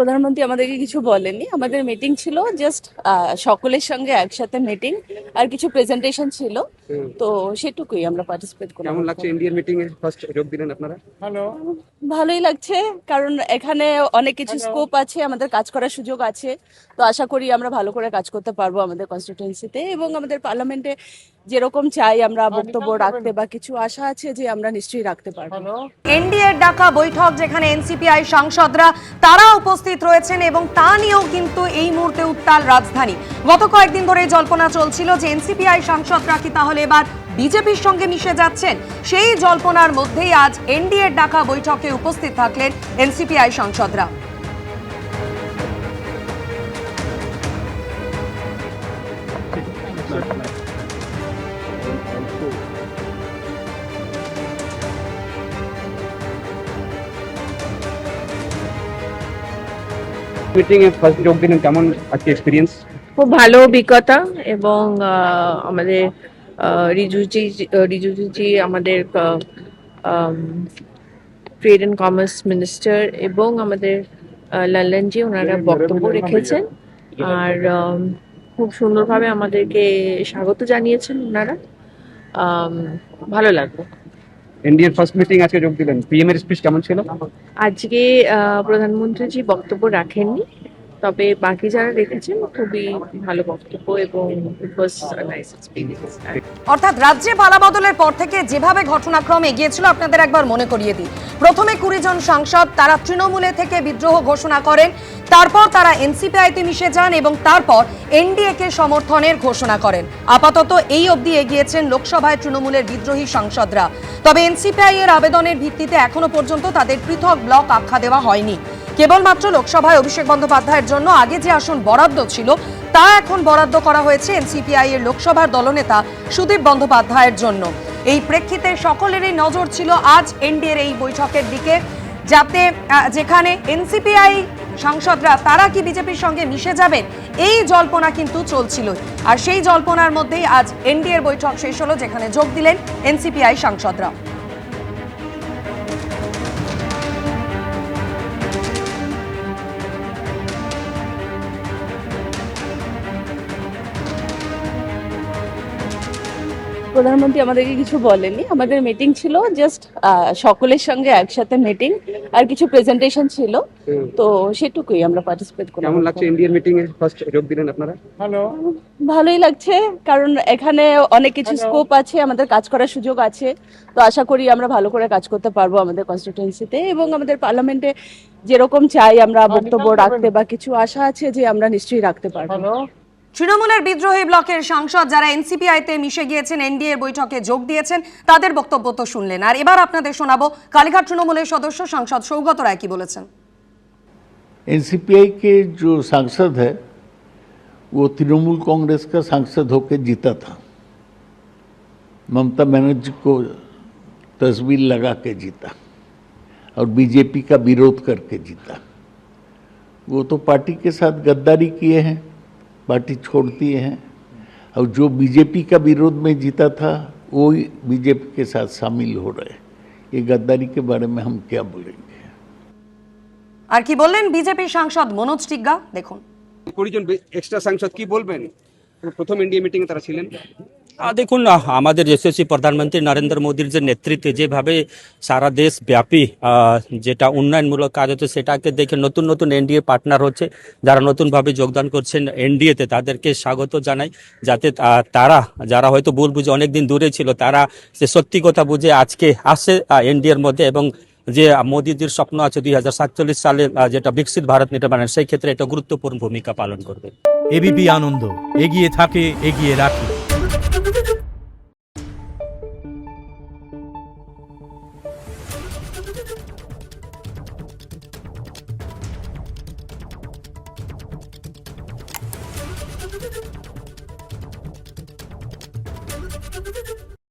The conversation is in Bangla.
প্রধানমন্ত্রী আমাদেরকে কিছু বলেননি। আমাদের মিটিং ছিল জাস্ট সকলের সঙ্গে একসাথে মিটিং, আর কিছু প্রেজেন্টেশন ছিল, তো সেটুকুই আমরা পার্টিসিপেট করলাম। কেমন লাগছে ইন্ডিয়ান মিটিং এ ফার্স্ট যোগ দিলেন আপনারা? ভালোই লাগছে, কারণ এখানে অনেক কিছু স্কোপ আছে, আমাদের কাজ করার সুযোগ আছে। তো আশা করি আমরা ভালো করে কাজ করতে পারবো আমাদের কনস্টিটিউয়েন্সিতে, এবং আমাদের পার্লামেন্টে যেরকম চাই আমরা বক্তব্য রাখতে বা কিছু আশা আছে যে আমরা নিশ্চয়ই রাখতে পারবো। এনডিএর ডাকা বৈঠক যেখানে এনসিপিআই সাংসদরা তারা উপস্থিত রয়েছেন এবং তা নিয়েও কিন্তু এই মুহূর্তে উত্তাল রাজধানী। গত কয়েকদিন ধরে জল্পনা চলছিল যে এনসিপিআই সাংসদরা কি তাহলে এবার বিজেপির সঙ্গে মিশে যাচ্ছেন। সেই জল্পনার মধ্যেই আজ এনডিএর ডাকা বৈঠকে উপস্থিত থাকলেন এনসিপিআই সাংসদরা। মিটিং এ ফার্স্ট যোগ দিলেন, কেমন আজকে এক্সপিরিয়েন্স? খুব ভালো অভিজ্ঞতা, এবং আমাদের রিজুজি আমাদের ট্রেড অ্যান্ড কমার্স মিনিস্টার এবং আমাদের লালনজি ওনারা বক্তব্য রেখেছেন, আর খুব সুন্দরভাবে আমাদেরকে স্বাগত জানিয়েছেন ওনারা। ভালো লাগলো। ইন্ডিয়ান ফার্স্ট মিটিং আজকে যোগ দিলেন, পিএম এর স্পিচ কেমন ছিল? আজকে প্রধানমন্ত্রীজি বক্তব্য রাখেননি, তবে বাকি যারা রেখেছেন খুবই ভালো বক্তব্য, এবং ইট ওয়াজ আ নাইস এক্সপেরিয়েন্স। অর্থাৎ রাজ্যে পালাবদলের পর থেকে যেভাবে ঘটনাক্রম এগিয়েছিল আপনাদের একবার মনে করিয়ে দিই। প্রথমে 20 জন সাংসদ তারা তৃণমূলে থেকে বিদ্রোহ ঘোষণা করেন, তারপর তারা এনসিপিআইতে মিশে যান এবং তারপর এনডিএ কে সমর্থনের ঘোষণা করেন। আপাতত এই অবধি এগিয়েছেন লোকসভায় তৃণমূলের বিদ্রোহী সাংসদরা। তবে এনসিপিআই এর আবেদনের ভিত্তিতে এখনো পর্যন্ত তাদের পৃথক ব্লক আখ্যা দেওয়া হয়নি। কেবলমাত্র লোকসভায় অভিষেক বন্দ্যোপাধ্যায়ের জন্য আগে যে আসন বরাদ্দ ছিল তা এখন বরাদ্দ করা হয়েছে এনসিপিআই এর লোকসভার দলনেতা সুদীপ বন্দ্যোপাধ্যায়ের জন্য। এই প্রেক্ষিতে সকলেরই নজর ছিল আজ এনডিএর এই বৈঠকের দিকে, যাতে যেখানে এনসিপিআই সাংসদরা তারা কি বিজেপির সঙ্গে মিশে যাবেন এই জল্পনা কিন্তু চলছিল, আর সেই জল্পনার মধ্যেই আজ এনডিএর বৈঠক শেষ হলো, যেখানে যোগ দিলেন এনসিপিআই সাংসদরা। প্রধানমন্ত্রী আমাদেরকে কিছু বলেননি। আমাদের মিটিং ছিল জাস্ট সকলের সঙ্গে একসাথে মিটিং, আর কিছু প্রেজেন্টেশন ছিল, তো সেটুকুই আমরা পার্টিসিপেট করলাম। কেমন লাগছে ইন্ডিয়ান মিটিং এ ফার্স্ট যোগ দিলেন আপনারা? ভালোই লাগছে, কারণ এখানে অনেক কিছু স্কোপ আছে, আমাদের কাজ করার সুযোগ আছে। তো আশা করি আমরা ভালো করে কাজ করতে পারবো আমাদের কনস্টিটিউয়েন্সিতে, এবং আমাদের পার্লামেন্টে যেরকম চাই আমরা বক্তব্য রাখতে বা কিছু আশা আছে যে আমরা নিশ্চয়ই রাখতে পারবো। তৃণমূলের বিদ্রোহী ব্লকের সাংসদ যারা এনসিপিআইতে মিশে গিয়েছেন, এনডিএর বৈঠকে যোগ দিয়েছেন, তাদের বক্তব্য তো শুনলেন। আর এবার আপনাদের শোনাবো কালীঘাট তৃণমূলের সদস্য সাংসদ সৌগত রায় কি বলেছেন। एनसीपीआई के जो सांसद है वो तृणमूल कांग्रेस का सांसद होकर जीता था, ममता बनर्जी को तस्वीर लगा के जीता और बीजेपी का विरोध करके जीता। वो तो पार्टी के साथ गद्दारी किए हैं, पार्टी छोड़ दिए हैं, और जो बीजेपी का विरोध में जीता था वो बीजेपी के साथ शामिल हो रहे। ये गद्दारी के बारे में हम क्या बोलेंगे। আর কি বললেন বিজেপি সাংসদ মনোজ টিগ্গা, দেখুন। 20 জন এক্সট্রা সাংসদ কি বলবেন? প্রথম ইন্ডিয়া মিটিং এ তারা ছিলেন। দেখুন, আমাদের যশস্বী প্রধানমন্ত্রী নরেন্দ্র মোদীর যে নেতৃত্বে যেভাবে সারা দেশ ব্যাপী যেটা উন্নয়নমূলক কাজ হচ্ছে, সেটাকে দেখে নতুন নতুন এনডিএ পার্টনার হচ্ছে, যারা নতুনভাবে যোগদান করছেন এনডিএতে, তাদেরকে স্বাগত জানাই। যাতে তারা যারা হয়তো ভুল বুঝে অনেকদিন দূরে ছিল, তারা সে সত্যি কথা বুঝে আজকে আসে এনডিএর মধ্যে, এবং যে মোদীজির স্বপ্ন আছে 2047 সালে যেটা বিকশিত ভারত নির্মাণের, সেই ক্ষেত্রে এটা গুরুত্বপূর্ণ ভূমিকা পালন করবে। এবিপি আনন্দ, এগিয়ে থাকে, এগিয়ে রাখে।